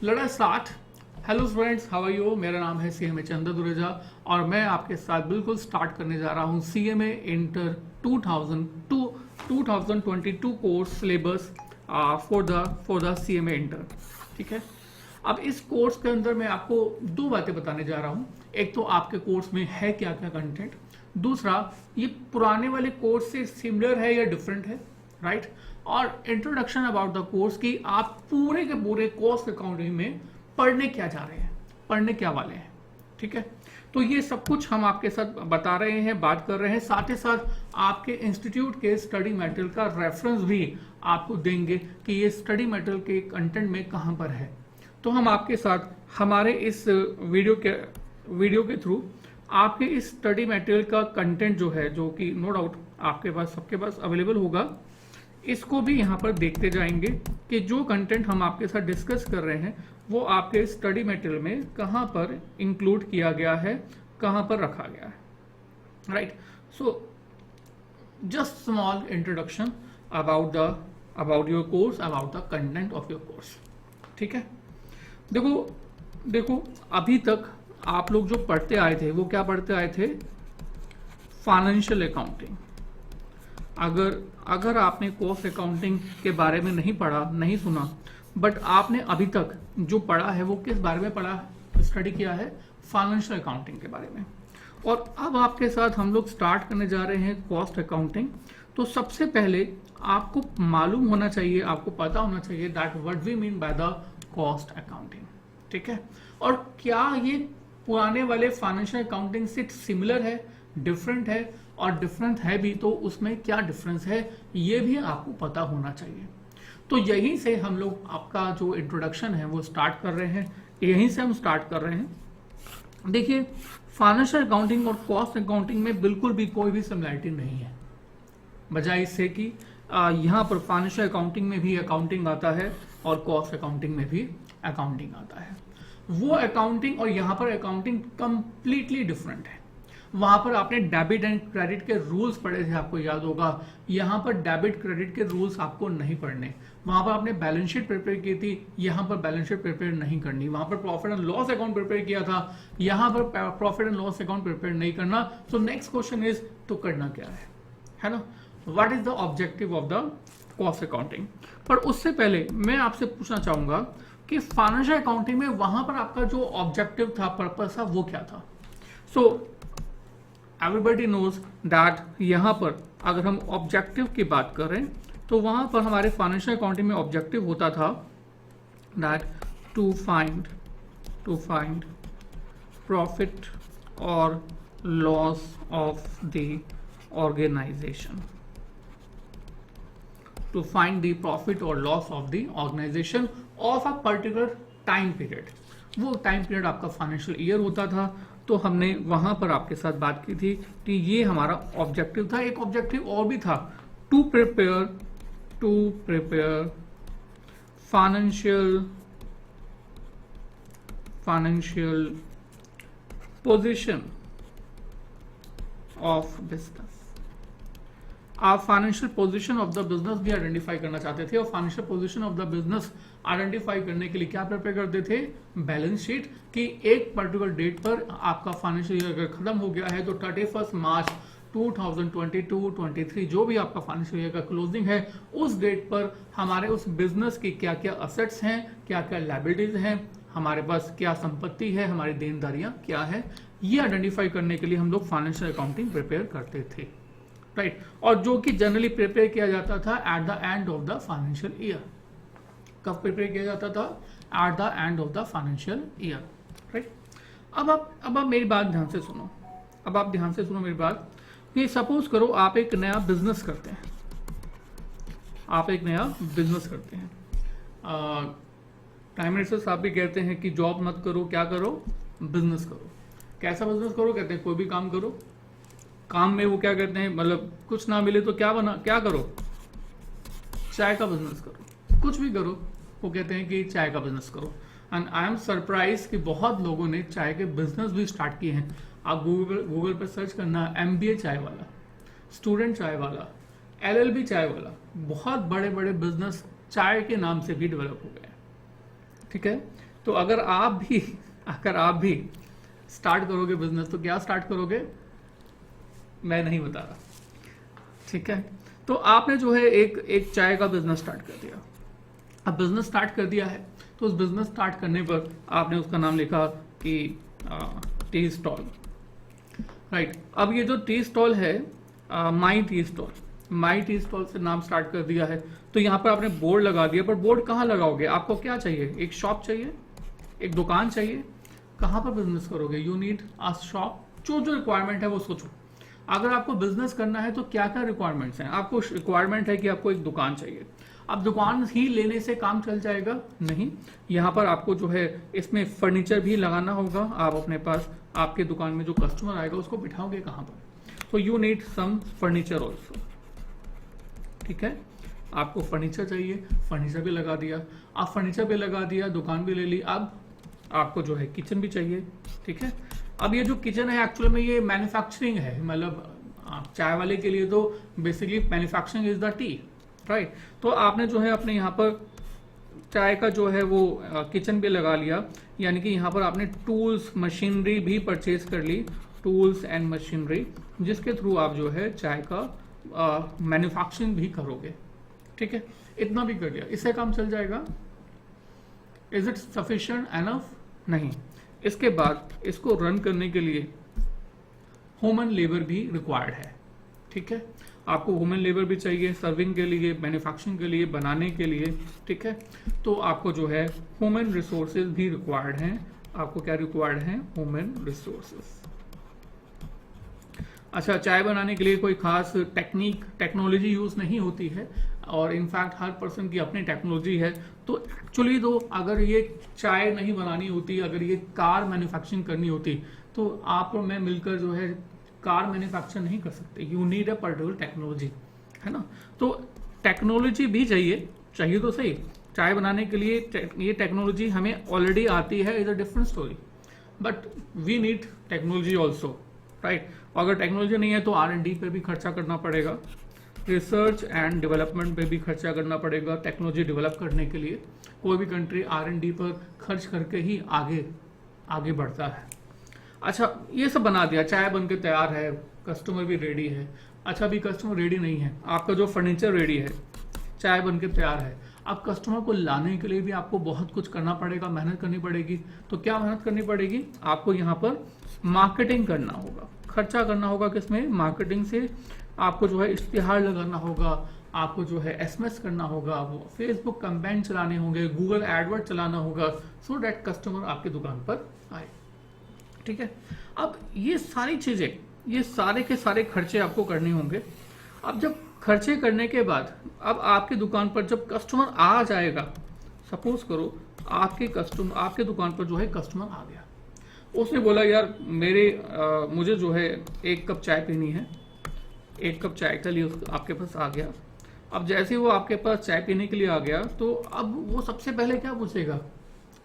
Let's start. Hello friends, how are you? मेरा नाम है सीएमए चंद्र दुरेजा और मैं आपके साथ बिल्कुल स्टार्ट करने जा रहा हूं CMA inter 2022 course syllabus for the CMA inter. ठीक है, अब इस कोर्स के अंदर मैं आपको दो बातें बताने जा रहा हूं। एक तो आपके कोर्स में है क्या क्या कंटेंट, दूसरा ये पुराने वाले कोर्स से सिमिलर है या डिफरेंट है, राइट? और इंट्रोडक्शन अबाउट द कोर्स की आप पूरे के पूरे कॉस्ट अकाउंटिंग में पढ़ने क्या जा रहे हैं, पढ़ने क्या वाले हैं। ठीक है, तो ये सब कुछ हम आपके साथ बता रहे हैं, बात कर रहे हैं। साथ ही साथ आपके इंस्टीट्यूट के स्टडी मटेरियल का रेफरेंस भी आपको देंगे कि ये स्टडी मटेरियल के कंटेंट में कहां पर है। तो हम आपके साथ हमारे इस वीडियो के थ्रू आपके इस स्टडी मटेरियल का कंटेंट जो है, जो कि नो डाउट आपके पास सबके पास अवेलेबल होगा, इसको भी यहाँ पर देखते जाएंगे कि जो कंटेंट हम आपके साथ डिस्कस कर रहे हैं वो आपके स्टडी मटेरियल में कहाँ पर इंक्लूड किया गया है, कहाँ पर रखा गया है, right? So just small introduction about your course, about the content of your course. ठीक है, देखो अभी तक आप लोग जो पढ़ते आए थे वो क्या पढ़ते आए थे? Financial accounting. अगर आपने कॉस्ट अकाउंटिंग के बारे में नहीं पढ़ा, नहीं सुना, बट आपने अभी तक जो पढ़ा है वो किस बारे में पढ़ा, स्टडी किया है? फाइनेंशियल अकाउंटिंग के बारे में। और अब आपके साथ हम लोग स्टार्ट करने जा रहे हैं कॉस्ट अकाउंटिंग। तो सबसे पहले आपको मालूम होना चाहिए, आपको पता होना चाहिए that what we mean by the cost accounting. ठीक है, और क्या ये पुराने वाले फाइनेंशियल अकाउंटिंग से सिमिलर है, डिफरेंट है, और डिफरेंट है भी तो उसमें क्या डिफरेंस है ये भी आपको पता होना चाहिए। तो यहीं से हम लोग आपका जो इंट्रोडक्शन है वो स्टार्ट कर रहे हैं, यहीं से हम स्टार्ट कर रहे हैं। देखिए, फाइनेंशियल अकाउंटिंग और कॉस्ट अकाउंटिंग में बिल्कुल भी कोई भी सिमिलरिटी नहीं है, बजाय इससे कि यहाँ पर फाइनेंशियल अकाउंटिंग में भी अकाउंटिंग आता है और कॉस्ट अकाउंटिंग में भी अकाउंटिंग आता है। वो अकाउंटिंग और यहाँ पर अकाउंटिंग कंप्लीटली डिफरेंट है। वहां पर आपने डेबिट एंड क्रेडिट के रूल्स पढ़े थे, आपको याद होगा। यहाँ पर डेबिट क्रेडिट के रूल्स आपको नहीं पढ़ने। वहां पर आपने बैलेंस शीट प्रिपेयर की थी, यहाँ पर बैलेंस शीट प्रिपेयर नहीं करनी। वहां पर profit and loss account prepare किया था, यहाँ पर profit and loss account prepare नहीं करना। सो नेक्स्ट क्वेश्चन इज, तो करना क्या है ना? What is the objective of the cost accounting? पर उससे पहले मैं आपसे पूछना चाहूंगा कि फाइनेंशियल अकाउंटिंग में वहां पर आपका जो ऑब्जेक्टिव था, पर्पस था, वो क्या था? सो एवरीबडी नोज दैट यहाँ पर अगर हम ऑब्जेक्टिव की बात करें तो वहां पर हमारे फाइनेंशियल अकाउंटिंग में ऑब्जेक्टिव होता था दैट टू फाइंड प्रॉफिट और loss of the organisation, to find the profit और loss of the organisation of a particular time period. वो टाइम पीरियड आपका फाइनेंशियल ईयर होता था। तो हमने वहां पर आपके साथ बात की थी कि ये हमारा ऑब्जेक्टिव था। एक ऑब्जेक्टिव और भी था, to prepare financial position of business. आप financial position of the business भी आइडेंटिफाई करना चाहते थे, और financial position of the business identify करने के लिए क्या प्रिपेयर करते थे? Balance sheet. कि एक पर्टिकुलर डेट पर आपका फाइनेंशियल ईयर अगर खत्म हो गया है तो 31 मार्च 2022-23 जो भी आपका फाइनेंशियल ईयर का क्लोजिंग है, उस डेट पर हमारे उस बिजनेस की क्या क्या असेट्स हैं, क्या क्या लायबिलिटीज हैं, हमारे पास क्या संपत्ति है, हमारी देनदारियां क्या है, ये आइडेंटिफाई करने के लिए हम लोग फाइनेंशियल अकाउंटिंग प्रिपेयर करते थे, राइट? और जो कि जनरली प्रिपेयर किया जाता था at the end of the financial year. कब प्रिपेयर किया जाता था? At the end of the financial year, right? अब आप मेरी बात ध्यान से सुनो। अब आप ध्यान से सुनो मेरी बात कि सपोज करो आप एक नया बिजनेस करते हैं। आप एक नया बिजनेस करते हैं। प्राइम मिनिस्टर साहब भी कहते हैं कि जॉब मत करो, क्या करो? बिजनेस करो। कैसा बिजनेस करो? कहते हैं कोई भी काम करो। काम में वो क्या कहते हैं, मतलब कुछ ना मिले तो क्या करो? चाय का बिजनेस करो, कुछ भी करो। वो कहते हैं कि चाय का बिजनेस करो। एंड आई एम सरप्राइज कि बहुत लोगों ने चाय के बिजनेस भी स्टार्ट किए हैं। आप गूगल पर सर्च करना, MBA चाय वाला, स्टूडेंट चाय वाला, LLB चाय वाला, बहुत बड़े बड़े बिजनेस चाय के नाम से भी डेवलप हो गए। ठीक है, तो अगर आप भी स्टार्ट करोगे बिजनेस तो क्या स्टार्ट करोगे, मैं नहीं बता रहा, ठीक है। तो आपने जो है एक चाय का बिजनेस स्टार्ट कर दिया। अब बिजनेस स्टार्ट कर दिया है तो उस बिजनेस स्टार्ट करने पर आपने उसका नाम लिखा कि टी स्टॉल, राइट। अब ये जो टी स्टॉल है, माई टी स्टॉल से नाम स्टार्ट कर दिया है। तो यहाँ पर आपने बोर्ड लगा दिया, पर बोर्ड कहाँ लगाओगे, आपको क्या चाहिए, एक शॉप चाहिए, एक दुकान चाहिए, कहाँ पर बिजनेस करोगे, यू नीड अ शॉप। जो रिक्वायरमेंट है वो सोचो। अगर आपको बिजनेस करना है तो क्या क्या रिक्वायरमेंट्स हैं। आपको रिक्वायरमेंट है कि आपको एक दुकान चाहिए। अब दुकान ही लेने से काम चल जाएगा, नहीं। यहाँ पर आपको जो है इसमें फर्नीचर भी लगाना होगा। आप अपने पास आपके दुकान में जो कस्टमर आएगा उसको बिठाओगे कहाँ पर, तो you need some furniture also, ठीक है। आपको फर्नीचर चाहिए, फर्नीचर भी लगा दिया। आप फर्नीचर भी लगा दिया, दुकान भी ले ली। अब आपको जो है किचन भी चाहिए, ठीक है। अब ये जो किचन है एक्चुअल में ये मैन्युफैक्चरिंग है, मतलब चाय वाले के लिए तो basically manufacturing is the T, right. तो आपने जो है अपने यहाँ पर चाय का जो है वो किचन भी लगा लिया, यानी कि यहाँ पर आपने टूल्स मशीनरी भी परचेज कर ली, टूल्स एंड मशीनरी, जिसके थ्रू आप जो है चाय का मैन्युफैक्चरिंग भी करोगे, ठीक है। इतना भी कर लिया, इससे काम चल जाएगा। Is it sufficient enough? नहीं। इसके बाद इसको रन करने के लिए ह्यूमन लेबर भी रिक्वायर्ड है, ठीक है। आपको ह्यूमन लेबर भी चाहिए सर्विंग के लिए, मैन्युफैक्चरिंग के लिए, बनाने के लिए, ठीक है। तो आपको जो है ह्यूमन रिसोर्सेज भी रिक्वायर्ड हैं। आपको क्या रिक्वायर्ड है, ह्यूमन रिसोर्सेज। अच्छा, चाय बनाने के लिए कोई खास टेक्नोलॉजी यूज नहीं होती है, और इनफैक्ट हर पर्सन की अपनी टेक्नोलॉजी है। तो एक्चुअली तो अगर ये चाय नहीं बनानी होती, अगर ये कार मैन्युफैक्चरिंग करनी होती, तो आप और मैं मिलकर जो है कार मैन्युफैक्चर नहीं कर सकते। You need a particular technology, है ना। तो टेक्नोलॉजी भी चाहिए तो सही। चाय बनाने के लिए ये टेक्नोलॉजी हमें ऑलरेडी आती है, is a different story, but we need technology also, right. अगर टेक्नोलॉजी नहीं है तो R&D पे भी खर्चा करना पड़ेगा, रिसर्च एंड डेवलपमेंट पे भी खर्चा करना पड़ेगा। टेक्नोलॉजी डेवलप करने के लिए कोई भी कंट्री R&D पर खर्च करके ही आगे बढ़ता है। अच्छा, ये सब बना दिया, चाय बन के तैयार है, कस्टमर भी रेडी है। अच्छा, अभी कस्टमर रेडी नहीं है, आपका जो फर्नीचर रेडी है, चाय बन के तैयार है। अब कस्टमर को लाने के लिए भी आपको बहुत कुछ करना पड़ेगा, मेहनत करनी पड़ेगी। तो क्या मेहनत करनी पड़ेगी, आपको यहाँ पर मार्केटिंग करना होगा, खर्चा करना होगा। किसमें, मार्केटिंग से। आपको जो है इश्तिहार लगाना होगा, आपको जो है SMS करना होगा, वो फेसबुक कैंपेन चलाने होंगे, गूगल एडवर्ड चलाना होगा, सो डैट कस्टमर आपकी दुकान पर आए, ठीक है। अब ये सारी चीजें, ये सारे के सारे खर्चे आपको करने होंगे। अब जब खर्चे करने के बाद अब आपकी दुकान पर जब कस्टमर आ जाएगा, सपोज करो आपके दुकान पर जो है कस्टमर आ गया, उसने बोला यार मुझे जो है 1 कप चाय पीनी है, 1 कप चाय के लिए आपके पास आ गया। अब जैसे वो आपके पास चाय पीने के लिए आ गया, तो अब वो सबसे पहले क्या पूछेगा,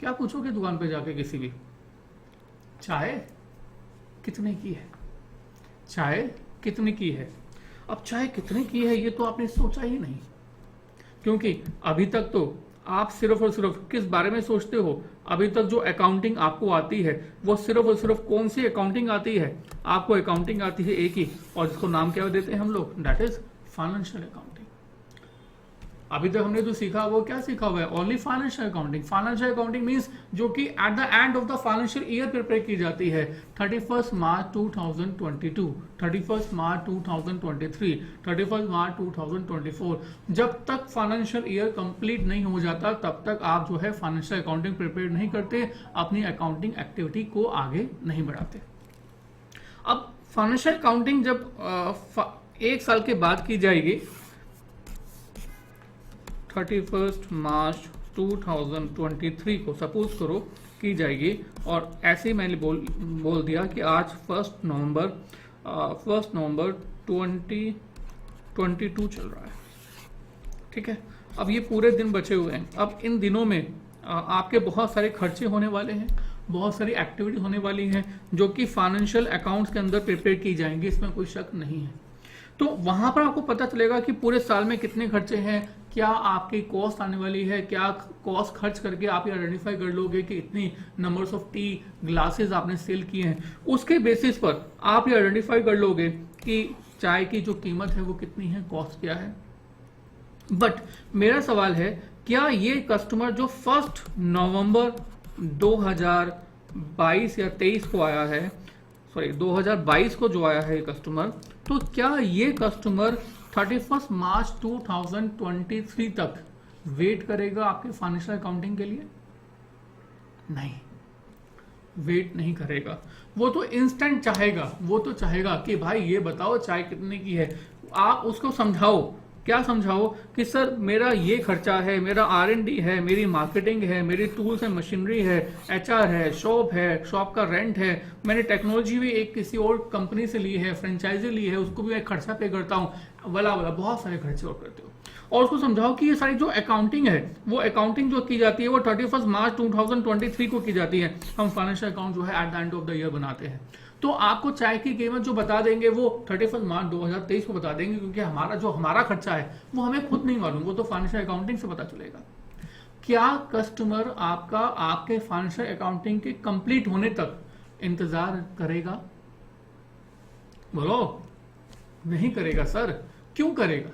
क्या पूछोगे दुकान पे जाके किसी भी, चाय कितने की है, चाय कितने की है। अब चाय कितने की है ये तो आपने सोचा ही नहीं, क्योंकि अभी तक तो आप सिर्फ और सिर्फ किस बारे में सोचते हो, अभी तक जो अकाउंटिंग आपको आती है वो सिर्फ और सिर्फ कौन सी अकाउंटिंग आती है, आपको अकाउंटिंग आती है एक ही, और जिसको नाम क्या देते हैं हम लोग, दैट इज फाइनेंशियल अकाउंटिंग। अभी तक हमने जो सीखा वो क्या सीखा हुआ है, only financial accounting. Financial accounting means जो कि at the end of the financial year prepare की जाती है, 31 मार्च 2022, 31 मार्च 2023, 31 मार्च 2024। जब तक फाइनेंशियल ईयर कंप्लीट नहीं हो जाता तब तक आप जो है फाइनेंशियल अकाउंटिंग प्रिपेयर नहीं करते, अपनी अकाउंटिंग एक्टिविटी को आगे नहीं बढ़ाते। अब फाइनेंशियल अकाउंटिंग जब 1 साल के बाद की जाएगी, 31 मार्च 2023 को सपोज करो की जाएगी, और ऐसे ही मैंने बोल दिया कि आज 1 नवंबर 2022 चल रहा है, ठीक है। अब ये पूरे दिन बचे हुए हैं। अब इन दिनों में आपके बहुत सारे खर्चे होने वाले हैं, बहुत सारी एक्टिविटी होने वाली हैं जो कि फाइनेंशियल अकाउंट्स के अंदर प्रिपेयर की जाएंगी, इसमें कोई शक नहीं है। तो वहां पर आपको पता चलेगा कि पूरे साल में कितने खर्चे हैं, क्या आपकी कॉस्ट आने वाली है, क्या कॉस्ट खर्च करके आप ये आइडेंटिफाई कर लोगे कि इतनी नंबर्स ऑफ टी ग्लासेस आपने सेल किए हैं, उसके बेसिस पर आप ये आइडेंटिफाई कर लोगे कि चाय की जो कीमत है वो कितनी है, कॉस्ट क्या है। बट मेरा सवाल है, क्या ये कस्टमर जो 1 नवंबर 2022 या 23 को आया है, सॉरी 2022 को जो आया है कस्टमर, तो क्या ये कस्टमर 31 मार्च 2023 तक वेट करेगा आपके फाइनेंशियल अकाउंटिंग के लिए? नहीं, वेट नहीं करेगा। वो तो इंस्टेंट चाहेगा, वो तो चाहेगा कि भाई ये बताओ चाय कितने की है। आप उसको समझाओ, क्या समझाओ कि सर मेरा ये खर्चा है, मेरा R&D है, मेरी मार्केटिंग है, मेरी टूल्स एंड मशीनरी है, HR है, शॉप का रेंट है, मैंने टेक्नोलॉजी भी एक किसी और कंपनी से ली है, फ्रेंचाइजी ली है, उसको भी मैं खर्चा पे करता हूँ, वाला बहुत सारे खर्चे और करते हो। और उसको समझाओ कि ये सारी जो अकाउंटिंग है, वो अकाउंटिंग जो की जाती है वो 31 मार्च 2023 को की जाती है। हम फाइनेंशियल अकाउंट जो है at the end of the year बनाते हैं। तो आपको चाय की कीमत जो बता देंगे वो 31 मार्च 2023 को बता देंगे, क्योंकि हमारा खर्चा है वो हमें खुद नहीं मालूम, वो तो फाइनेंशियल अकाउंटिंग से पता चलेगा। क्या कस्टमर आपका आपके फाइनेंशियल अकाउंटिंग के कंप्लीट होने तक इंतजार करेगा? बोलो, नहीं करेगा सर। क्यों करेगा?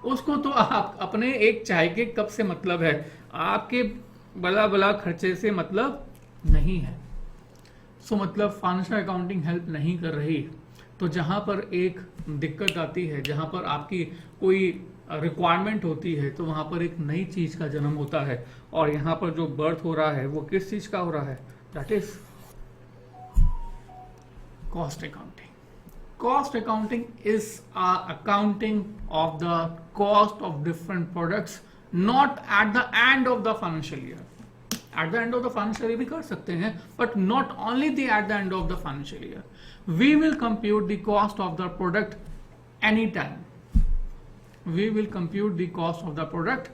उसको तो आप अपने एक चाय के कप से मतलब है, आपके बला बला खर्चे से मतलब नहीं है। सो मतलब फाइनेंशियल अकाउंटिंग हेल्प नहीं कर रही। तो जहां पर एक दिक्कत आती है, जहां पर आपकी कोई रिक्वायरमेंट होती है, तो वहां पर एक नई चीज का जन्म होता है। और यहाँ पर जो बर्थ हो रहा है वो किस चीज का हो रहा है? That is cost accounting. Cost accounting is accounting of the cost of different products, not at the end of the financial year. At the end of the financial year भी कर सकते हैं, but not only at the end of the financial year. We will compute the cost of the product anytime. We will compute the cost of the product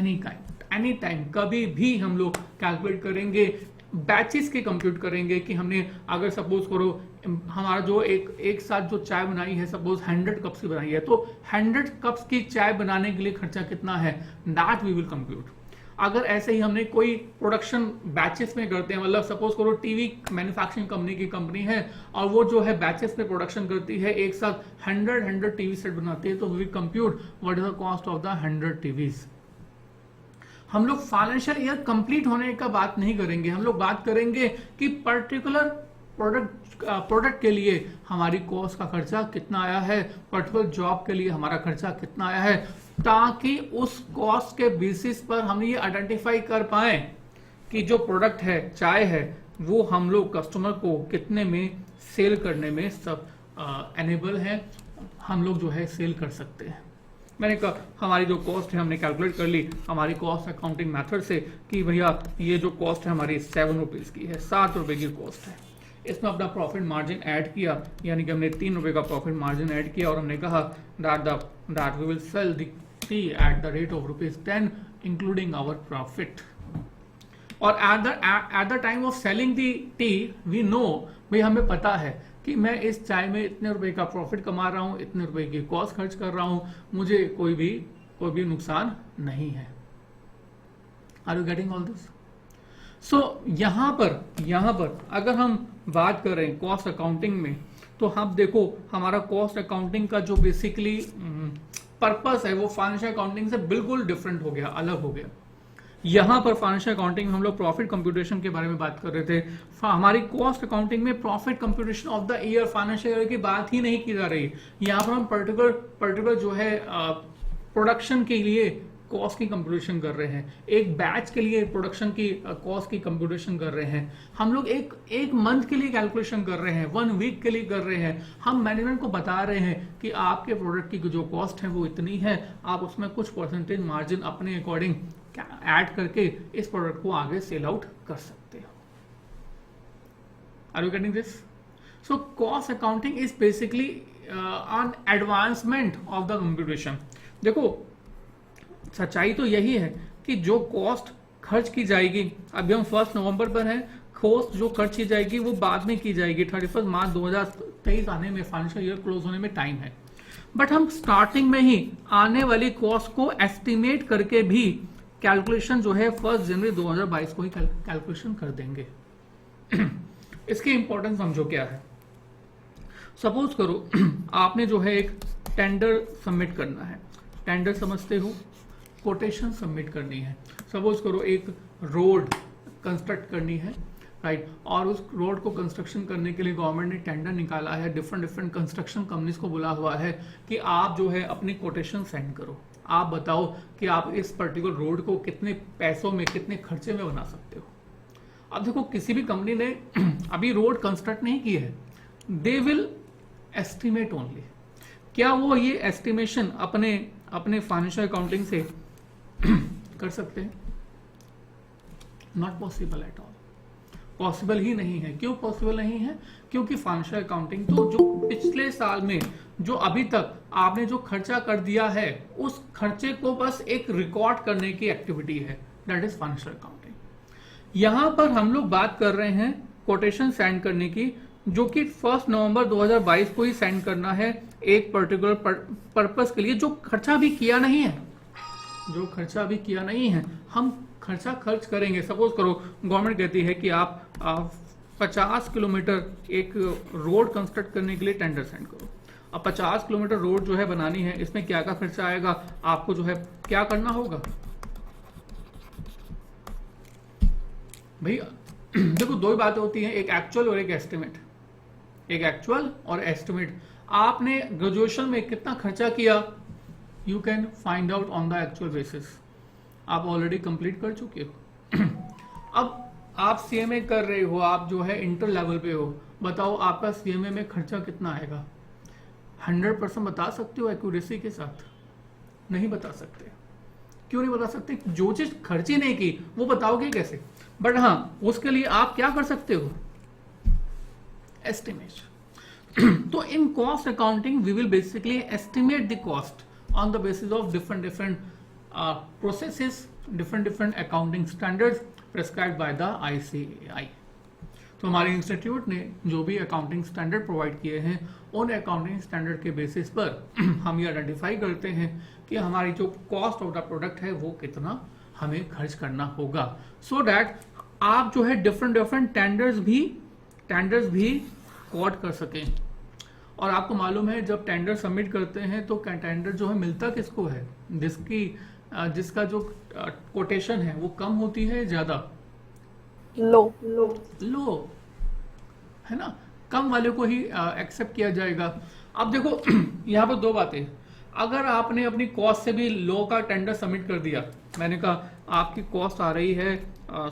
anytime. कभी भी हम लोग calculate करेंगे, batches के कंप्यूट करेंगे कि हमने अगर सपोज करो हमारा जो एक साथ जो चाय बनाई है, सपोज 100 कप्स की बनाई है, तो 100 कप्स की चाय बनाने के लिए खर्चा कितना है, दैट वी विल कंप्यूट। अगर ऐसे ही हमने कोई प्रोडक्शन बैचेस में करते हैं, मतलब सपोज करो टीवी मैन्युफैक्चरिंग कंपनी है और वो जो है बैचेस में प्रोडक्शन करती है, एक साथ 100 टीवी सेट बनाती है, तो we compute what is the cost of the 100 TVs. हम लोग फाइनेंशियल ईयर कंप्लीट होने का बात नहीं करेंगे, हम लोग बात करेंगे कि पर्टिकुलर प्रोडक्ट के लिए हमारी कॉस्ट का खर्चा कितना आया है, पर्टिकुलर जॉब के लिए हमारा खर्चा कितना आया है, ताकि उस कॉस्ट के बेसिस पर हम ये आइडेंटिफाई कर पाए कि जो प्रोडक्ट है, चाय है, वो हम लोग कस्टमर को कितने में सेल करने में सब एनेबल है, हम लोग जो है सेल कर सकते हैं। मैंने कहा हमारी जो कॉस्ट है हमने कैलकुलेट कर ली हमारी कॉस्ट अकाउंटिंग मेथड से कि भैया ये जो कॉस्ट है हमारी 7 रुपीज़ की है, 7 रुपये की कॉस्ट है। इसमें अपना प्रॉफिट मार्जिन ऐड किया, यानी कि हमने 3 रुपये का प्रॉफिट मार्जिन ऐड किया और हमने कहा that we will sell the tea at the rate of ₹10 including our profit. और at the time of selling the tea we know, भाई हमें पता है कि मैं इस चाय में इतने रुपए का प्रॉफिट कमा रहा हूं, इतने रुपए की कॉस्ट खर्च कर रहा हूं, मुझे कोई भी नुकसान नहीं है। Are you getting all this? So यहां पर अगर हम बात करें कॉस्ट अकाउंटिंग में, तो हम देखो हमारा कॉस्ट अकाउंटिंग का जो बेसिकली पर्पस है वो फाइनेंशियल अकाउंटिंग से बिल्कुल डिफरेंट हो गया, अलग हो गया। यहां पर फाइनेंशियल अकाउंटिंग में हम लोग प्रॉफिट कंप्यूटेशन के बारे में बात कर रहे थे, हमारी कॉस्ट अकाउंटिंग में profit computation of the year financial year की बात ही नहीं की जा रही। यहां पर हम पर्टिकुलर जो है प्रोडक्शन के लिए कॉस्ट की कंप्यूटेशन कर रहे हैं, एक बैच के लिए प्रोडक्शन की कॉस्ट की कंप्यूटेशन कर रहे हैं, हम लोग एक मंथ के लिए कैलकुलेशन कर रहे हैं, 1 वीक के लिए कर रहे हैं। हम मैनेजमेंट को बता रहे हैं कि आपके प्रोडक्ट की जो कॉस्ट है वो इतनी है, आप उसमें कुछ परसेंटेज मार्जिन अपने अकॉर्डिंग ऐड करके इस प्रोडक्ट को आगे सेल आउट कर सकते हो। Are you getting this? So cost accounting is basically on advancement of the computation. देखो सच्चाई तो यही है कि जो कॉस्ट खर्च की जाएगी, अभी हम 1 नवंबर पर हैं, कॉस्ट जो खर्च की जाएगी वो बाद में की जाएगी, 31 मार्च 2023 आने में, फाइनेंशियल ईयर क्लोज होने में टाइम है। बट हम स्टार्टिंग में ही आने वाली कॉस्ट को एस्टिमेट करके भी कैलकुलेशन जो है 1 जनवरी 2022 को ही कैलकुलेशन कर देंगे। इसकी इंपॉर्टेंस समझो क्या है। सपोज करो आपने जो है एक टेंडर सबमिट करना है, टेंडर समझते हो, कोटेशन सबमिट करनी है। सपोज करो एक रोड कंस्ट्रक्ट करनी है, राइट, और उस रोड को कंस्ट्रक्शन करने के लिए गवर्नमेंट ने टेंडर निकाला है, डिफरेंट कंस्ट्रक्शन कंपनीज को बुला हुआ है कि आप जो है अपनी कोटेशन सेंड करो, आप बताओ कि आप इस पर्टिकुलर रोड को कितने पैसों में, कितने खर्चे में बना सकते हो। अब देखो किसी भी कंपनी ने अभी रोड कंस्ट्रक्ट नहीं की है, दे विल एस्टिमेट ओनली। क्या वो ये एस्टिमेशन अपने फाइनेंशियल अकाउंटिंग से कर सकते हैं? Not possible at all, possible ही नहीं है। क्यों पॉसिबल नहीं है? क्योंकि फाइनेंशियल अकाउंटिंग तो जो पिछले साल में जो अभी तक आपने जो खर्चा कर दिया है उस खर्चे को बस एक रिकॉर्ड करने की एक्टिविटी है, दैट इज फाइनेंशियल अकाउंटिंग। यहां पर हम लोग बात कर रहे हैं कोटेशन सेंड करने की, जो कि 1 नवंबर 2022 को ही सेंड करना है एक पर्टिकुलर पर्पस के लिए, जो खर्चा भी किया नहीं है, जो खर्चा भी किया नहीं है हम खर्चा खर्च करेंगे। सपोज करो गवर्नमेंट कहती है कि आप 50 किलोमीटर एक रोड कंस्ट्रक्ट करने के लिए टेंडर सेंड करो। अब 50 किलोमीटर रोड जो है बनानी है, इसमें क्या क्या खर्चा आएगा, आपको जो है क्या करना होगा भैया। देखो दो ही बातें होती हैं, एक एक्चुअल और एक एस्टिमेट। एक एक्चुअल और एस्टिमेट। आपने ग्रेजुएशन में कितना खर्चा किया, you can find out on the actual basis. आप ऑलरेडी कंप्लीट कर चुके हो। अब आप सीएमए कर रहे हो, आप जो है इंटर लेवल पे हो, बताओ आपका सीएमए में खर्चा कितना आएगा? 100% बता सकते हो एक्यूरेसी के साथ? नहीं बता सकते। क्यों नहीं बता सकते? जो चीज खर्ची नहीं की वो बताओगे कैसे? बट हाँ, उसके लिए आप क्या कर सकते हो? एस्टिमेट। तो in cost accounting we will basically estimate the cost on the basis of different processes, different accounting standards prescribed by the ICAI। तो हमारे इंस्टीट्यूट ने जो भी अकाउंटिंग स्टैंडर्ड प्रोवाइड किए हैं उन अकाउंटिंग स्टैंडर्ड के बेसिस पर हम ये आइडेंटिफाई करते हैं कि हमारी जो कॉस्ट ऑफ द प्रोडक्ट है वो कितना हमें खर्च करना होगा, सो दैट आप जो है डिफरेंट टेंडर्स भी कोट कर सकें। और आपको मालूम है जब टेंडर सबमिट करते हैं तो टेंडर जो है मिलता किसको है? जिसका जो कोटेशन है वो कम होती है, ज्यादा लो है ना, कम वाले को ही एक्सेप्ट किया जाएगा। अब देखो यहाँ पर दो बातें, अगर आपने अपनी कॉस्ट से भी लो का टेंडर सबमिट कर दिया, मैंने कहा आपकी कॉस्ट आ रही है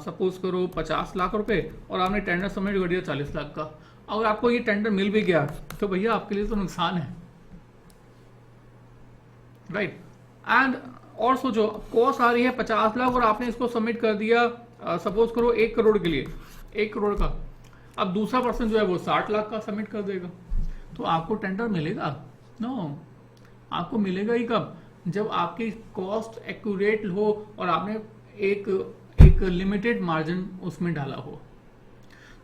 सपोज करो 50 लाख रुपए और आपने टेंडर सबमिट कर दिया 40 लाख का, अगर आपको ये टेंडर मिल भी गया तो भैया आपके लिए तो नुकसान है, राइट। एंड और सोचो कॉस्ट आ रही है 50 लाख और आपने इसको सबमिट कर दिया सपोज करो 1 करोड़ के लिए, 1 करोड़ का, अब दूसरा पर्सन जो है वो 60 लाख का सबमिट कर देगा, तो आपको टेंडर मिलेगा? नो, आपको मिलेगा ही कब? जब आपकी कॉस्ट एक्यूरेट हो और आपने एक लिमिटेड मार्जिन उसमें डाला हो।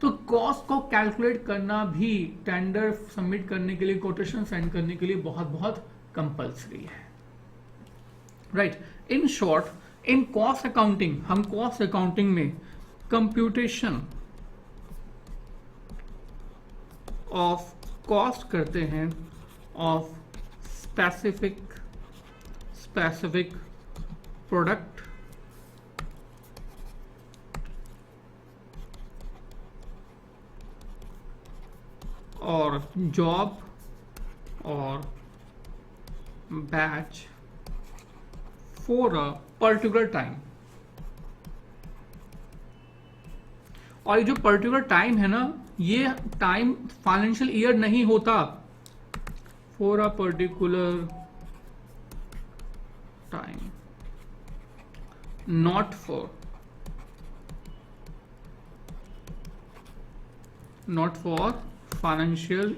तो कॉस्ट को कैलकुलेट करना भी टेंडर सबमिट करने के लिए, कोटेशन सेंड करने के लिए बहुत बहुत कंपल्सरी है, right. In short, in cost accounting, हम कॉस्ट अकाउंटिंग में कंप्यूटेशन ऑफ कॉस्ट करते हैं ऑफ स्पेसिफिक प्रोडक्ट और जॉब और batch for a particular time. और ये जो पर्टिकुलर टाइम है ना, ये टाइम फाइनेंशियल ईयर नहीं होता, for a particular time, not for financial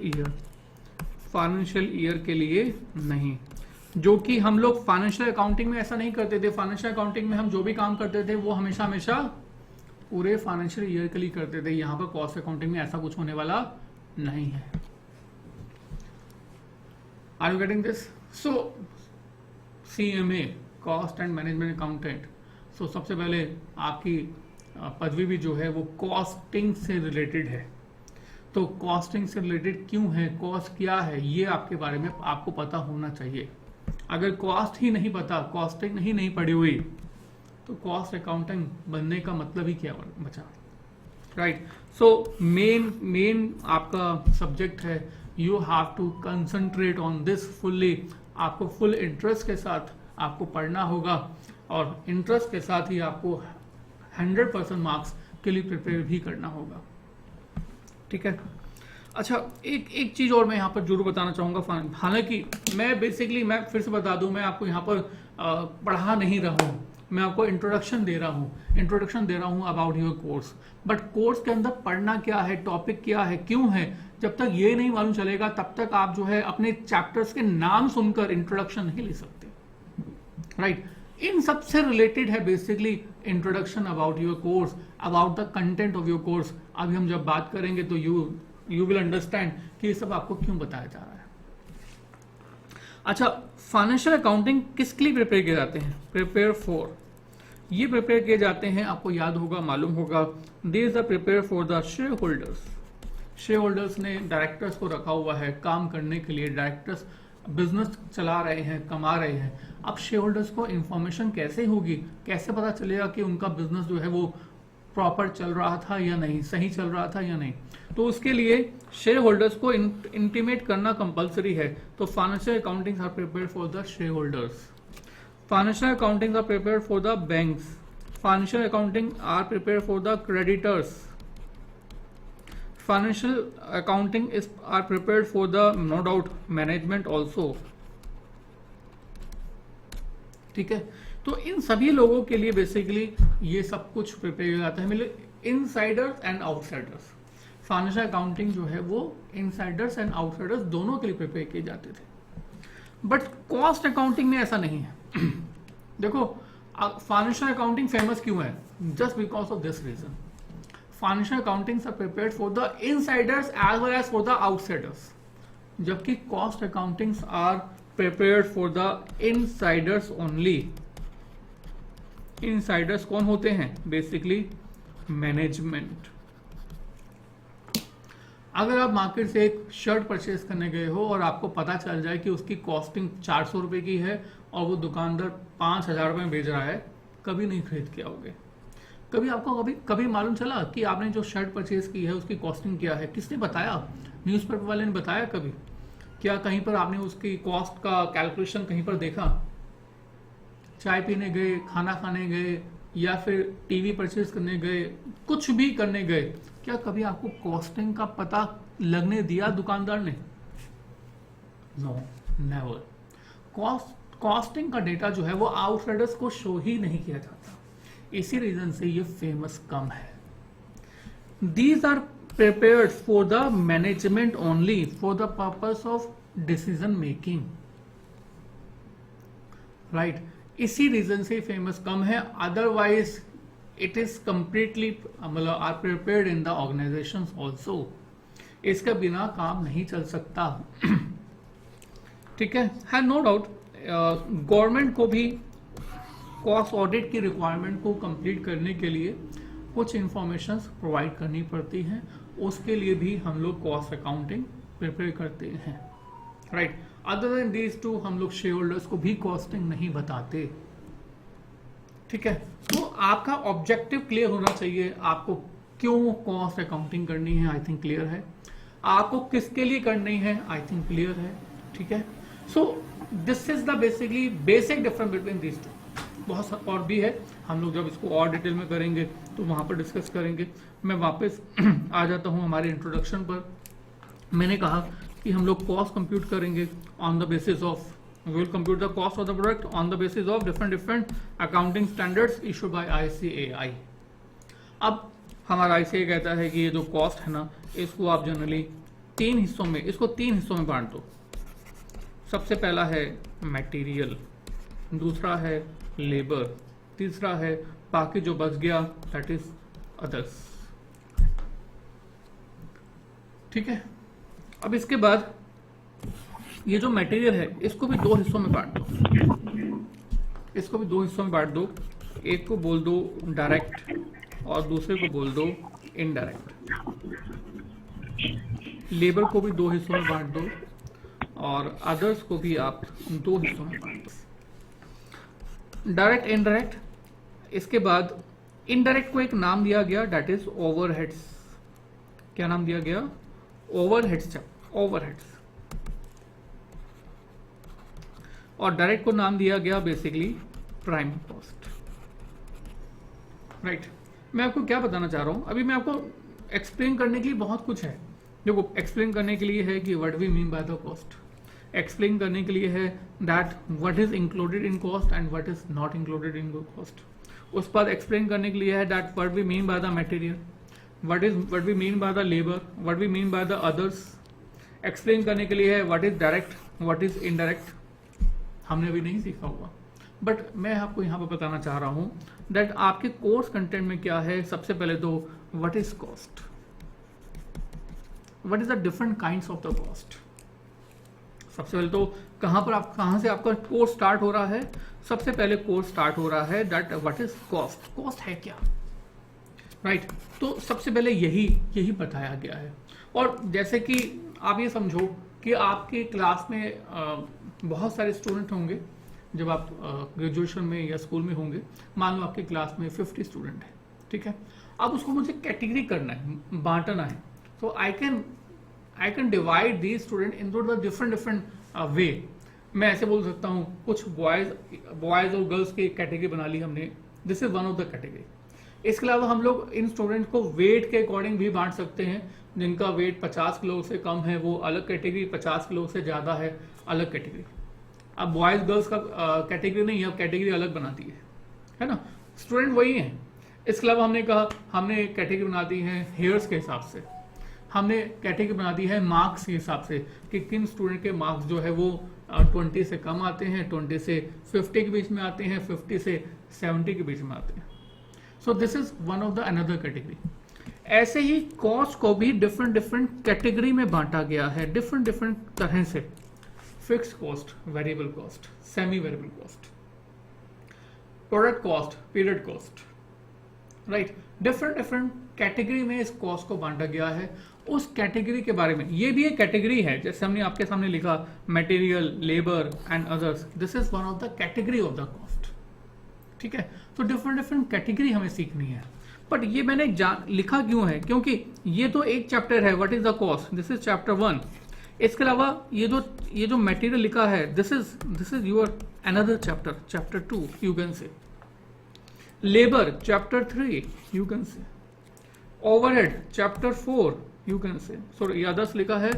year के लिए नहीं, जो कि हम लोग फाइनेंशियल अकाउंटिंग में ऐसा नहीं करते थे। फाइनेंशियल अकाउंटिंग में हम जो भी काम करते थे वो हमेशा पूरे फाइनेंशियल ईयर के लिए करते थे। यहाँ पर कॉस्ट अकाउंटिंग में ऐसा कुछ होने वाला नहीं है। Are you getting this? So CMA, cost and management accountant, so सबसे पहले आपकी पदवी भी जो है वो कॉस्टिंग से रिलेटेड है। तो कॉस्टिंग से रिलेटेड क्यों है, कॉस्ट क्या है, ये आपके बारे में आपको पता होना चाहिए। अगर कॉस्ट ही नहीं पता, कॉस्टिंग नहीं पड़ी हुई, तो कॉस्ट अकाउंटेंट बनने का मतलब ही क्या बचा, राइट? सो मेन आपका सब्जेक्ट है, you have to concentrate on this fully. आपको फुल इंटरेस्ट के साथ आपको पढ़ना होगा और इंटरेस्ट के साथ ही आपको 100% मार्क्स के लिए प्रिपेयर भी करना होगा, ठीक है? अच्छा, एक चीज और मैं यहाँ पर जरूर बताना चाहूंगा। हालांकि मैं फिर से बता दूं, मैं आपको यहाँ पर पढ़ा नहीं रहा हूँ, मैं आपको इंट्रोडक्शन दे रहा हूँ about your course. But course के अंदर पढ़ना क्या है, टॉपिक क्या है, क्यों है, जब तक ये नहीं मालूम चलेगा तब तक आप जो है अपने चैप्टर्स के नाम सुनकर इंट्रोडक्शन नहीं ले सकते, राइट? इन सबसे रिलेटेड है basically introduction about your course, about the content of your course. अभी हम जब बात करेंगे तो यू विल अंडरस्टैंड कि ये सब आपको क्यों बताया जा रहा है। अच्छा, फाइनेंशियल अकाउंटिंग किसके लिए प्रिपेयर किए जाते हैं? प्रिपेयर फॉर, ये प्रिपेयर किए जाते हैं, आपको याद होगा, मालूम होगा, these are prepare for the shareholders. Shareholders ने डायरेक्टर्स को रखा हुआ है काम करने के लिए, डायरेक्टर्स बिजनेस चला रहे हैं, कमा रहे हैं। अब शेयर होल्डर्स को इंफॉर्मेशन कैसे होगी, कैसे पता चलेगा कि उनका बिजनेस जो है वो प्रॉपर चल रहा था या नहीं, सही चल रहा था या नहीं? तो उसके लिए शेयर होल्डर्स को इंटीमेट करना कंपलसरी है। तो financial accounting are prepared for the shareholders, financial accounting are prepared for the banks, financial accounting are prepared for the creditors, financial accounting is are prepared for the no doubt management also, ठीक है? तो इन सभी लोगों के लिए basically ये सब कुछ प्रिपेयर किया जाता है, मतलब Insiders and outsiders. Financial accounting जो है वो इनसाइडर्स एंड आउटसाइडर्स दोनों के लिए प्रिपेयर किए जाते थे। बट कॉस्ट अकाउंटिंग में ऐसा नहीं है। देखो, फाइनेंशियल अकाउंटिंग फेमस क्यों है? Just because of this reason, financial accountings are prepared for the insiders as well as for the outsiders, जबकि cost accountings are prepared for the insiders only. Insiders कौन होते हैं? Basically management. अगर आप market से एक शर्ट परचेज करने गए हो और आपको पता चल जाए कि उसकी कॉस्टिंग 400 रुपए की है और वो दुकानदार 5000 रुपए में बेच रहा है, कभी नहीं खरीद के आओगे। कभी आपको कभी मालूम चला कि आपने जो शर्ट परचेज की है उसकी कॉस्टिंग क्या है? किसने बताया? न्यूज़पेपर वाले ने बताया कभी? क्या कहीं पर आपने उसकी कॉस्ट का कैलकुलेशन कहीं पर देखा? चाय पीने गए, खाना खाने गए, या फिर टीवी परचेज करने गए, कुछ भी करने गए, क्या कभी आपको कॉस्टिंग का पता लगने दिया दुकानदार ने? No, never. कॉस्टिंग का डेटा जो है वो आउटसाइडर्स को शो ही नहीं किया जाता, इसी रीजन से ये फेमस कम है। These are prepared for the management only, for the purpose of decision making, right? इसी रीजन से फेमस कम है। अदरवाइज इट इज कंप्लीटली मतलब are prepared in the organisations also. इसके बिना काम नहीं चल सकता, ठीक है नो डाउट। गवर्नमेंट को भी कॉस्ट ऑडिट की रिक्वायरमेंट को कंप्लीट करने के लिए कुछ इंफॉर्मेशंस प्रोवाइड करनी पड़ती हैं, उसके लिए भी हम लोग कॉस्ट अकाउंटिंग प्रिपेयर करते हैं, right? Other than these to हम लोग शेयर होल्डर्स को भी कॉस्टिंग नहीं बताते, ठीक है? तो आपका ऑब्जेक्टिव क्लियर होना चाहिए, आपको क्यों कॉस्ट अकाउंटिंग करनी है, आई थिंक क्लियर है। आपको किसके लिए करनी है, आई थिंक क्लियर है, ठीक है? सो this is the basically basic difference between these two. बहुत और भी है, हम लोग जब इसको और डिटेल में करेंगे तो वहां पर डिस्कस करेंगे। मैं वापस आ जाता हूं हमारे इंट्रोडक्शन पर। मैंने कहा कि हम लोग कॉस्ट कंप्यूट करेंगे on the basis of, we will compute the cost of the product on the basis of different accounting standards issued by ICAI। अब हमारा ICAI कहता है कि ये जो कॉस्ट है ना, इसको आप जनरली तीन हिस्सों में बांट दो। सबसे पहला है मटेरियल, दूसरा है लेबर, तीसरा है बाकी जो बच गया, दैट इज अदर्स, ठीक है? अब इसके बाद ये जो मटेरियल है इसको भी दो हिस्सों में बांट दो, इसको भी दो हिस्सों में बांट दो। एक को बोल दो डायरेक्ट और दूसरे को बोल दो इनडायरेक्ट। लेबर को भी दो हिस्सों में बांट दो और अदर्स को भी आप दो हिस्सों में बांट दो, डायरेक्ट इनडायरेक्ट। इसके बाद इनडायरेक्ट को एक नाम दिया गया, दैट इज ओवरहेड्स। क्या नाम दिया गया? Overheads, overheads. और डायरेक्ट को नाम दिया गया बेसिकली प्राइम कॉस्ट। राइट, मैं आपको क्या बताना चाह रहा हूं, अभी मैं आपको एक्सप्लेन करने के लिए बहुत कुछ है। देखो, एक्सप्लेन करने के लिए है कि what we mean by the cost, explain करने के लिए है that what is included in cost and what is not included in cost. उस पर एक्सप्लेन करने के लिए है that what we mean by the material, what we mean by the labour, what we mean by the others. Explain करने के लिए है what is direct, what is indirect. हमने अभी नहीं सीखा होगा, बट मैं आपको यहाँ पर बताना चाह रहा हूँ दैट आपके कोर्स कंटेंट में क्या है। सबसे पहले तो what is cost, what is the different kinds of the cost. सबसे पहले तो कहाँ से आपका कोर्स स्टार्ट हो रहा है? सबसे पहले कोर्स स्टार्ट हो रहा है that what is cost, cost है क्या, राइट। तो सबसे पहले यही बताया गया है। और जैसे कि आप ये समझो कि आपके क्लास में बहुत सारे स्टूडेंट होंगे, जब आप ग्रेजुएशन में या स्कूल में होंगे, मान लो आपकी क्लास में 50 स्टूडेंट है, ठीक है। अब उसको मुझे कैटेगरी करना है, बांटना है। तो I can divide these student into the different way. मैं ऐसे बोल सकता हूँ, कुछ बॉयज और गर्ल्स की कैटेगरी बना ली हमने, this is one of the category. इसके अलावा हम लोग इन स्टूडेंट को वेट के अकॉर्डिंग भी बांट सकते हैं। जिनका वेट 50 किलो से कम है वो अलग कैटेगरी, 50 किलो से ज्यादा है अलग कैटेगरी। अब बॉयज गर्ल्स का कैटेगरी नहीं है, अब कैटेगरी अलग बनाती है ना, स्टूडेंट वही है। इसके अलावा हमने कैटेगरी बना दी है हेयर्स के हिसाब से, हमने कैटेगरी बना दी है मार्क्स के हिसाब से कि किन स्टूडेंट के मार्क्स जो है वो 20 से कम आते हैं, 20 से 50 के बीच में आते हैं, 50 से 70 के बीच में आते हैं। सो this is one of the another category. ऐसे ही कॉस्ट को भी डिफरेंट कैटेगरी में बांटा गया है, डिफरेंट तरह से। Fix cost, variable cost, semi variable cost, product cost, period cost, right. Different category में इस कॉस्ट को बांटा गया है। उस कैटेगरी के बारे में, ये भी एक कैटेगरी है, जैसे हमने आपके सामने लिखा material, labour and others, this is one of the category of the cost, ठीक है। तो डिफरेंट कैटेगरी हमें सीखनी है। बट ये मैंने लिखा क्यों है? क्योंकि ये तो एक चैप्टर है, what is the cost, this is chapter 1। इसके अलावा ये जो मटेरियल लिखा है, this is your another chapter 2 you can say. Labour chapter 3 you can say. Overhead chapter 4 you can say. Sorry, others लिखा है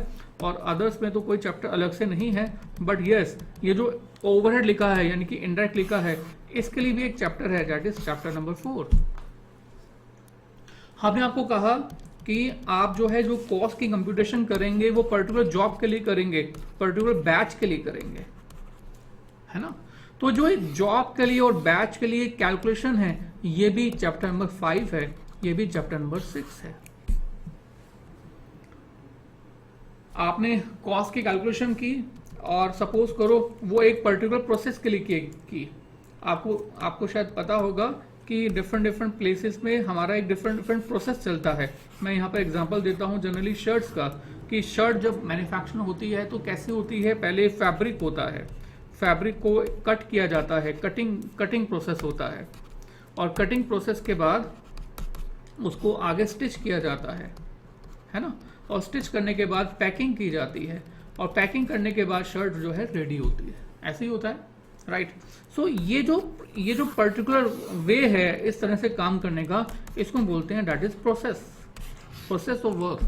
और अदर्स में तो कोई चैप्टर अलग से नहीं है, बट यस ये जो ओवरहेड लिखा है यानी कि इनडायरेक्ट लिखा है, इसके लिए भी एक चैप्टर है, दैट इज चैप्टर नंबर 4। हमने आपको कहा कि आप जो कॉस्ट की कंप्यूटेशन करेंगे वो पर्टिकुलर जॉब के लिए करेंगे, पर्टिकुलर बैच के लिए करेंगे, है ना। तो जो एक जॉब के लिए और बैच के लिए कैलकुलेशन है, ये भी चैप्टर नंबर 5 है, ये भी चैप्टर नंबर 6 है। आपने कॉस्ट की कैलकुलेशन की और सपोज करो वो एक पर्टिकुलर प्रोसेस के लिए की। आपको शायद पता होगा कि डिफरेंट प्लेसेस में हमारा एक डिफरेंट प्रोसेस चलता है। मैं यहाँ पर एग्जांपल देता हूँ जनरली शर्ट्स का, कि शर्ट जब मैन्युफैक्चर होती है तो कैसे होती है? पहले फैब्रिक होता है, फैब्रिक को कट किया जाता है, कटिंग प्रोसेस होता है, और कटिंग प्रोसेस के बाद उसको आगे स्टिच किया जाता है ना। और स्टिच करने के बाद पैकिंग की जाती है, और पैकिंग करने के बाद शर्ट जो है रेडी होती है। ऐसे ही होता है, राइट। सो ये जो पर्टिकुलर वे है इस तरह से काम करने का, इसको बोलते हैं that is process of work.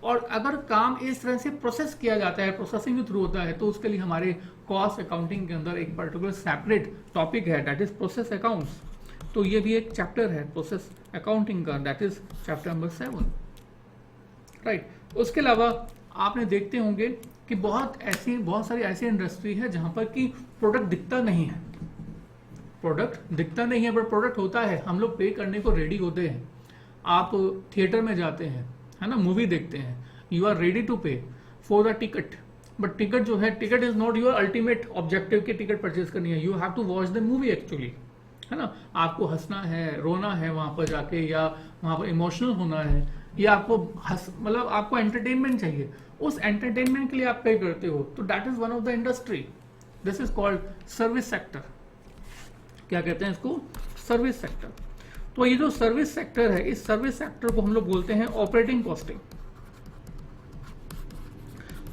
और अगर काम इस तरह से प्रोसेस किया जाता है, प्रोसेसिंग के थ्रू होता है, तो उसके लिए हमारे कॉस्ट अकाउंटिंग के अंदर एक पर्टिकुलर सेपरेट टॉपिक है, दैट इज प्रोसेस अकाउंट्स। तो ये भी एक चैप्टर है प्रोसेस अकाउंटिंग का, that is chapter number 7, right. उसके अलावा आपने देखते होंगे कि बहुत सारी ऐसी इंडस्ट्री है जहां पर कि प्रोडक्ट दिखता नहीं है, बट प्रोडक्ट होता है। हम लोग पे करने को रेडी होते हैं। आप थिएटर में जाते हैं, है ना, मूवी देखते हैं, you are ready to pay for the ticket, but ticket जो है, ticket is not your ultimate objective कि टिकट परचेज करनी है। You have to watch the movie actually, है ना। आपको हंसना है, रोना है वहां पर जाके, या वहां पर इमोशनल होना है, या आपको मतलब आपको एंटरटेनमेंट चाहिए, उस एंटरटेनमेंट के लिए आप पे करते हो, तो that is one of the industry. This is called service sector. क्या कहते हैं इसको? Service sector. तो ये जो सर्विस सेक्टर है, इस सर्विस सेक्टर को हम लोग बोलते हैं ऑपरेटिंग कॉस्टिंग।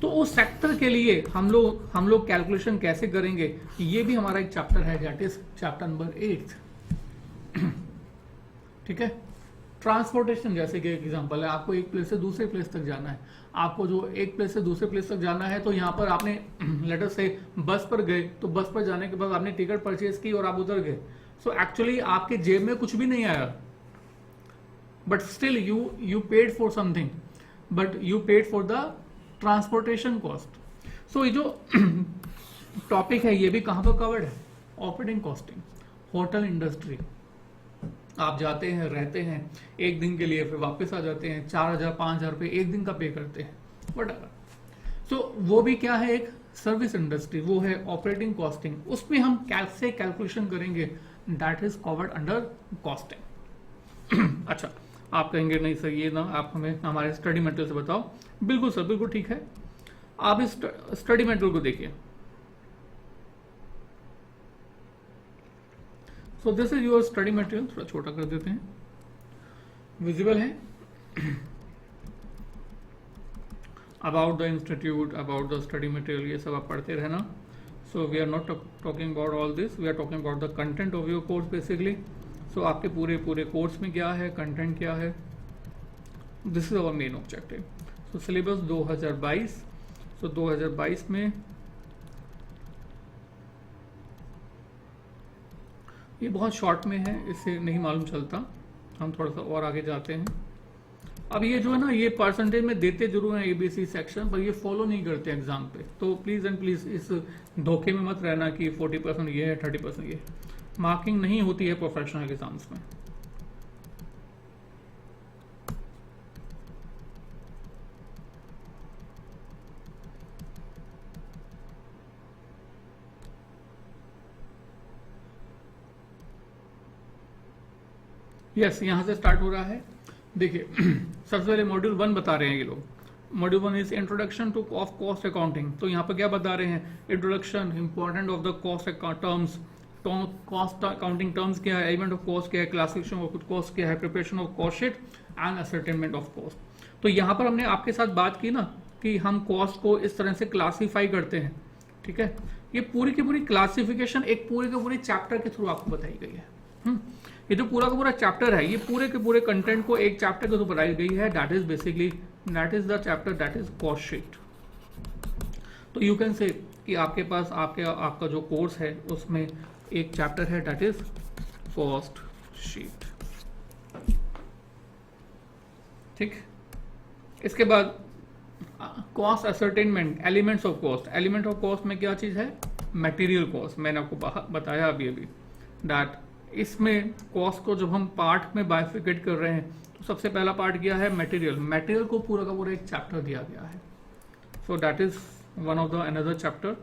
तो उस सेक्टर के लिए हम लोग कैलकुलेशन कैसे करेंगे, ये भी हमारा एक चैप्टर है, दैट इज चैप्टर नंबर 8। ठीक है। ट्रांसपोर्टेशन जैसे कि एग्जांपल है, आपको एक प्लेस से दूसरे प्लेस तक जाना है। आपको जो एक प्लेस से दूसरे प्लेस तक जाना है, तो यहाँ पर आपने लेटर से बस पर गए, तो बस पर जाने के बाद आपने टिकट परचेज की और आप उधर गए। सो एक्चुअली आपके जेब में कुछ भी नहीं आया, but still you paid for something, but you paid for the transportation cost. So ये जो टॉपिक है, ये भी कहां पर कवर्ड है? Operating costing. होटल इंडस्ट्री, आप जाते हैं, रहते हैं एक दिन के लिए, फिर वापस आ जाते हैं, 4,000 5,000 रुपए एक दिन का पे करते हैं, वटएवर। सो वो भी क्या है? एक सर्विस इंडस्ट्री, वो है ऑपरेटिंग कॉस्टिंग। उसमें हम कैसे कैलकुलेशन करेंगे, that is covered under costing. अच्छा, आप कहेंगे नहीं सर ये ना आप हमें हमारे स्टडी मटेरियल से बताओ। बिल्कुल सर, बिल्कुल ठीक है। आप इस स्टडी मटेरियल को देखिए। So this is your study material. थोड़ा छोटा कर देते हैं, विजिबल है। About the institute, about the study material, ये सब आप पढ़ते रहना। So we are not talking about all this, we are talking about the content of your course basically. So आपके पूरे कोर्स में क्या है, कंटेंट क्या है, this is our main objective. So syllabus 2022। So 2022 में ये बहुत शॉर्ट में है, इससे नहीं मालूम चलता, हम थोड़ा सा और आगे जाते हैं। अब ये जो है ना, ये परसेंटेज में देते जरूर हैं एबीसी सेक्शन, पर ये फॉलो नहीं करते एग्जाम पे। तो प्लीज एंड प्लीज इस धोखे में मत रहना कि 40% ये है, 30% ये। मार्किंग नहीं होती है प्रोफेशनल एग्जाम्स में। यस, यहां से स्टार्ट हो रहा है। देखिए सबसे पहले मॉड्यूल 1 बता रहे हैं ये लोग। Module 1 is introduction two of cost accounting. तो यहाँ पर क्या बता रहे हैं? Introduction, important of the cost terms, cost accounting terms क्या है, एलिमेंट ऑफ कॉस्ट क्या है, क्लासिफिकेशन ऑफ कॉस्ट क्या है, preparation of cost sheet and ascertainment of cost. तो यहाँ पर हमने आपके साथ बात की ना कि हम कॉस्ट को इस तरह से क्लासीफाई करते हैं। ठीक है, ये पूरी की पूरी क्लासिफिकेशन एक पूरे के पूरे चैप्टर के थ्रू आपको बताई गई है। ये जो पूरा का पूरा चैप्टर है, ये पूरे के पूरे कंटेंट को एक चैप्टर के थ्रू बताई गई है। That is basically that is the chapter that is cost sheet. तो यू कैन से कि आपके पास आपका जो कोर्स है उसमें एक चैप्टर है दैट इज कॉस्ट शीट। ठीक, इसके बाद cost ascertainment, elements of cost. Element of cost में क्या चीज है? Material cost. मैंने आपको बताया अभी दैट इसमें कॉस्ट को जब हम पार्ट में बाइफिकेट कर रहे हैं, तो सबसे पहला पार्ट क्या है? मटेरियल। मटेरियल को पूरा का पूरा एक चैप्टर दिया गया है। So that is one of the another chapter.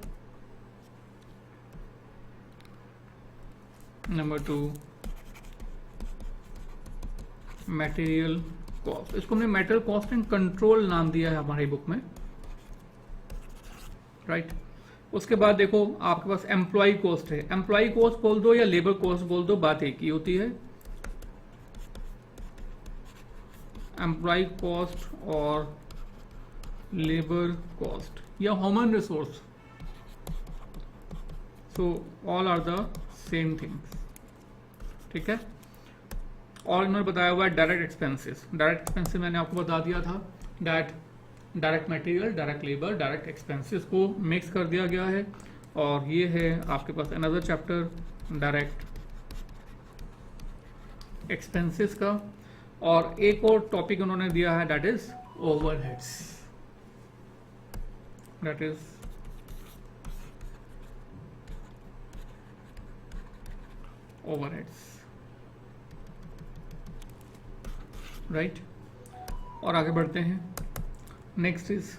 Number 2 material cost. इसको हमने मटेरियल कॉस्ट एंड कंट्रोल नाम दिया है हमारी बुक में, राइट। उसके बाद देखो आपके पास एम्प्लॉय कॉस्ट है। एम्प्लॉय कॉस्ट बोल दो या लेबर कॉस्ट बोल दो, बात एक ही होती है। एम्प्लॉय कॉस्ट और लेबर कॉस्ट या human resource, so all are the same things. ठीक है, और इन्होंने बताया हुआ है डायरेक्ट एक्सपेंसेस। डायरेक्ट एक्सपेंसेस मैंने आपको बता दिया था that direct material, direct labour, direct expenses को मिक्स कर दिया गया है। और ये है आपके पास अनदर चैप्टर डायरेक्ट एक्सपेंसेस का। और एक और टॉपिक उन्होंने दिया है that is overheads. That is overheads, right. और आगे बढ़ते हैं। Next is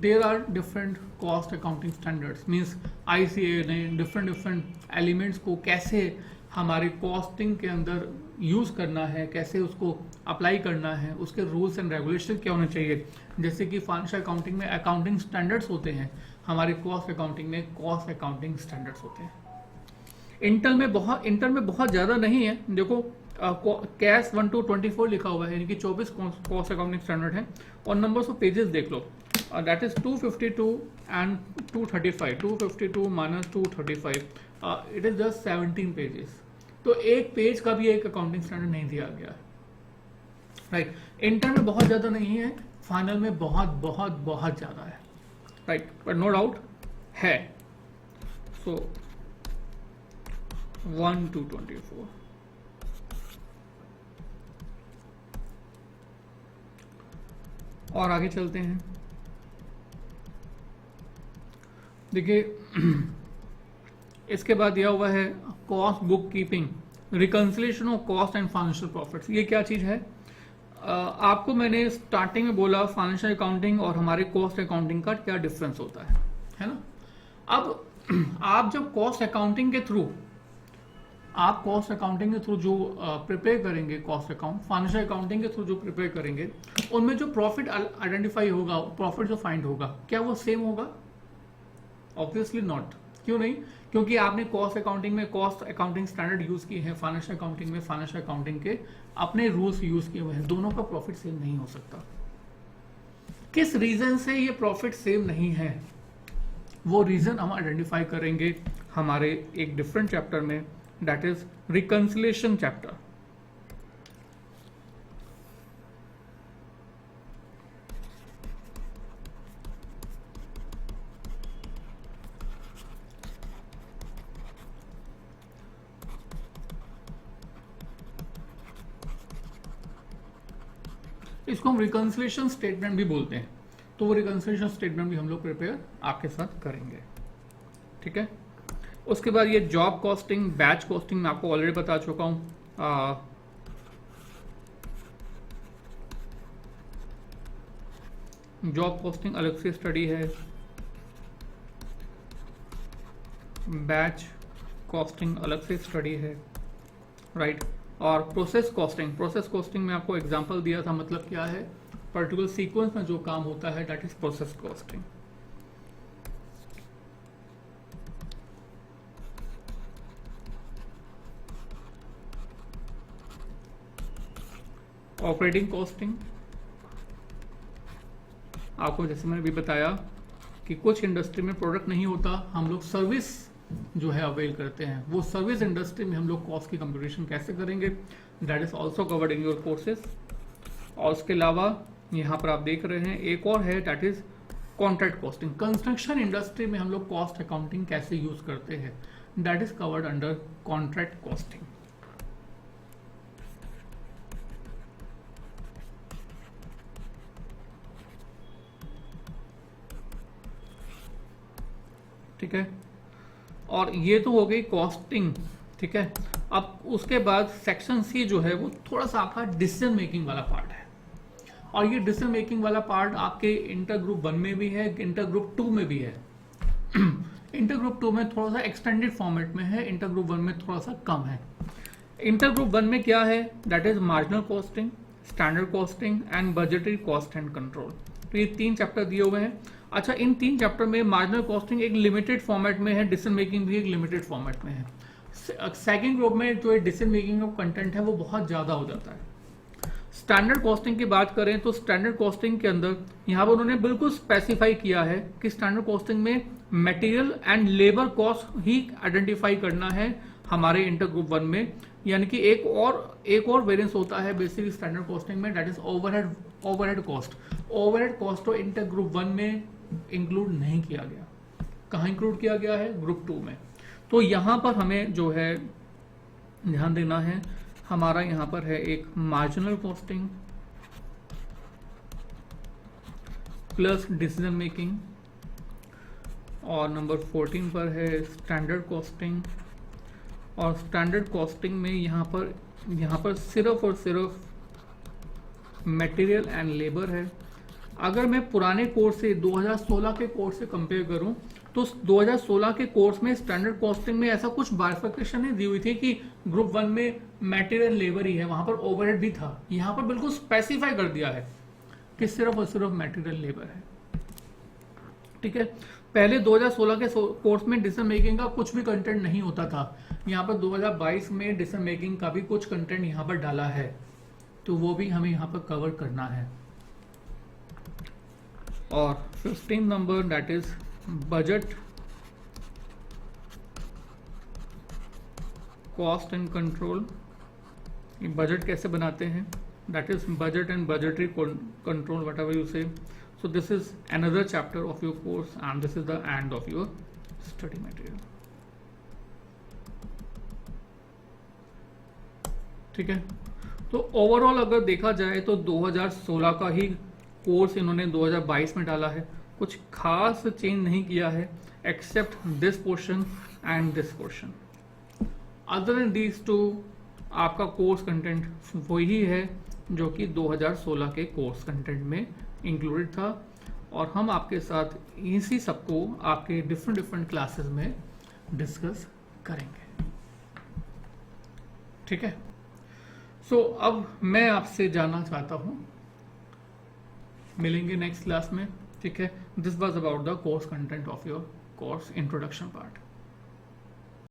there are different cost accounting standards, means ICAI ने डिफरेंट एलिमेंट्स को कैसे हमारे कॉस्टिंग के अंदर यूज करना है, कैसे उसको अप्लाई करना है, उसके रूल्स एंड रेगुलेशन क्या होने चाहिए। जैसे कि फाइनेंशियल अकाउंटिंग में अकाउंटिंग स्टैंडर्ड्स होते हैं, हमारे कॉस्ट अकाउंटिंग में कॉस्ट अकाउंटिंग स्टैंडर्ड्स होते हैं। इंटर में बहुत ज़्यादा नहीं है। देखो कैश 1 to 24 लिखा हुआ है, यानी कि 24 कॉस्ट अकाउंटिंग स्टैंडर्ड है। और नंबर्स ऑफ पेजेस देख लो, that is 252 and 235, 252 minus 235, it is just 17 pages. तो एक पेज का भी एक अकाउंटिंग स्टैंडर्ड नहीं दिया गया है, राइट। इंटर में बहुत ज़्यादा नहीं है, फाइनल में बहुत ज़्यादा है, राइट, बट नो डाउट है। सो 1 to 24। और आगे चलते हैं। देखिए इसके बाद दिया हुआ है cost book keeping, reconciliation of cost and financial profits. ये क्या चीज है? आपको मैंने स्टार्टिंग में बोला फाइनेंशियल अकाउंटिंग और हमारे कॉस्ट अकाउंटिंग का क्या डिफरेंस होता है ना। अब आप जब कॉस्ट अकाउंटिंग के थ्रू जो प्रिपेयर करेंगे कॉस्ट अकाउंट, फाइनेंशियल अकाउंटिंग के थ्रू जो प्रिपेयर करेंगे, उनमें जो प्रॉफिट आइडेंटिफाई होगा, प्रॉफिट जो फाइंड होगा, क्या वो सेम होगा? Obviously not. क्यों नहीं? क्योंकि आपने कॉस्ट अकाउंटिंग में कॉस्ट अकाउंटिंग स्टैंडर्ड यूज किए हैं, फाइनेंशियल अकाउंटिंग में फाइनेंशियल अकाउंटिंग के अपने रूल्स यूज किए हुए हैं। दोनों का प्रॉफिट सेम नहीं हो सकता। किस रीजन से ये प्रॉफिट सेम नहीं है, वो रीजन हम आइडेंटिफाई करेंगे हमारे एक डिफरेंट चैप्टर में, दैट इज रिकंसिलिएशन चैप्टर। इसको हम रिकंसिलिएशन स्टेटमेंट भी बोलते हैं। तो वो रिकंसिलिएशन स्टेटमेंट भी हम लोग प्रिपेयर आपके साथ करेंगे, ठीक है। उसके बाद ये जॉब कॉस्टिंग, बैच कॉस्टिंग मैं आपको ऑलरेडी बता चुका हूं। जॉब कॉस्टिंग अलग से स्टडी है, बैच कॉस्टिंग अलग से स्टडी है, राइट। और प्रोसेस कॉस्टिंग में आपको एग्जांपल दिया था, मतलब क्या है, पर्टिकुलर सीक्वेंस में जो काम होता है, that is process costing. Operating costing, आपको जैसे मैंने भी बताया कि कुछ इंडस्ट्री में प्रोडक्ट नहीं होता, हम लोग सर्विस जो है अवेल करते हैं, वो सर्विस इंडस्ट्री में हम लोग कॉस्ट की कंप्यूटेशन कैसे करेंगे, that is also covered in your courses. और उसके अलावा यहाँ पर आप देख रहे हैं एक और है, that is contract costing. Construction industry में हम लोग कॉस्ट अकाउंटिंग कैसे यूज करते हैं, that is covered under contract costing. ठीक है, और ये तो हो गई कॉस्टिंग, ठीक है। अब उसके बाद सेक्शन सी जो है वो थोड़ा सा आपका डिसीजन मेकिंग वाला पार्ट है, और ये डिसीजन मेकिंग वाला पार्ट आपके इंटर ग्रुप 1 में भी है, इंटर ग्रुप 2 में भी है। इंटर ग्रुप 2 में थोड़ा सा एक्सटेंडेड फॉर्मेट में है, इंटर ग्रुप 1 में थोड़ा सा कम है। इंटर ग्रुप 1 में क्या है, that is marginal costing, standard costing and budgetary cost and control. तो ये 3 चैप्टर दिए हुए हैं। अच्छा, इन 3 चैप्टर में मार्जिनल कॉस्टिंग एक लिमिटेड फॉर्मेट में है, डिसीजन मेकिंग भी एक लिमिटेड फॉर्मेट में है। सेकंड ग्रुप में जो डिसीजन मेकिंग का कंटेंट है वो बहुत ज़्यादा हो जाता है। स्टैंडर्ड कॉस्टिंग की बात करें तो स्टैंडर्ड कॉस्टिंग के अंदर यहाँ पर उन्होंने बिल्कुल स्पेसिफाई किया है कि स्टैंडर्ड कॉस्टिंग में material and labour cost he identify करना है हमारे इंटर ग्रुप 1 में। यानी कि एक और वेरिएंस होता है बेसिकली स्टैंडर्ड कॉस्टिंग में, that is overhead cost. Overhead cost तो इंटर ग्रुप 1 में इंक्लूड नहीं किया गया। कहाँ इंक्लूड किया गया है? ग्रुप 2 में। तो यहाँ पर हमें जो है ध्यान देना है, हमारा यहाँ पर है एक marginal costing plus decision making, और नंबर 14 पर है स्टैंडर्ड कॉस्टिंग। और स्टैंडर्ड कॉस्टिंग में यहाँ पर सिर्फ और सिर्फ मटेरियल एंड लेबर है। अगर मैं पुराने कोर्स से 2016 के कोर्स से कंपेयर करूं तो 2016 के कोर्स में स्टैंडर्ड कॉस्टिंग में ऐसा कुछ बाइफर्केशन नहीं दी हुई थी कि ग्रुप 1 में मटेरियल लेबर ही है, वहां पर ओवरहेड भी था। यहां पर बिल्कुल स्पेसिफाई कर दिया है कि सिर्फ और सिर्फ मटेरियल लेबर है। ठीक है, पहले 2016 के कोर्स में डिसीजन मेकिंग का कुछ भी कंटेंट नहीं होता था। यहाँ पर 2022 में डिसीजन मेकिंग का भी कुछ कंटेंट यहाँ पर डाला है, तो वो भी हमें यहाँ पर कवर करना है। और 15 number that is budget, cost and control. Budget कैसे बनाते हैं, that is budget and budgetary control, what ever you से। So this is another chapter of your course and this is the end of your study material. ठीक है, तो overall अगर देखा जाए तो 2016 का ही कोर्स इन्होंने 2022 में डाला है, कुछ खास चेंज नहीं किया है except this portion and this portion. Other than these two आपका कोर्स कंटेंट वही है जो कि 2016 के कोर्स कंटेंट में इंक्लूडेड था, और हम आपके साथ इसी सबको आपके डिफरेंट क्लासेस में डिस्कस करेंगे। ठीक है, सो अब मैं आपसे जानना चाहता हूं, मिलेंगे नेक्स्ट क्लास में। ठीक है, this was about the course content of your course introduction part.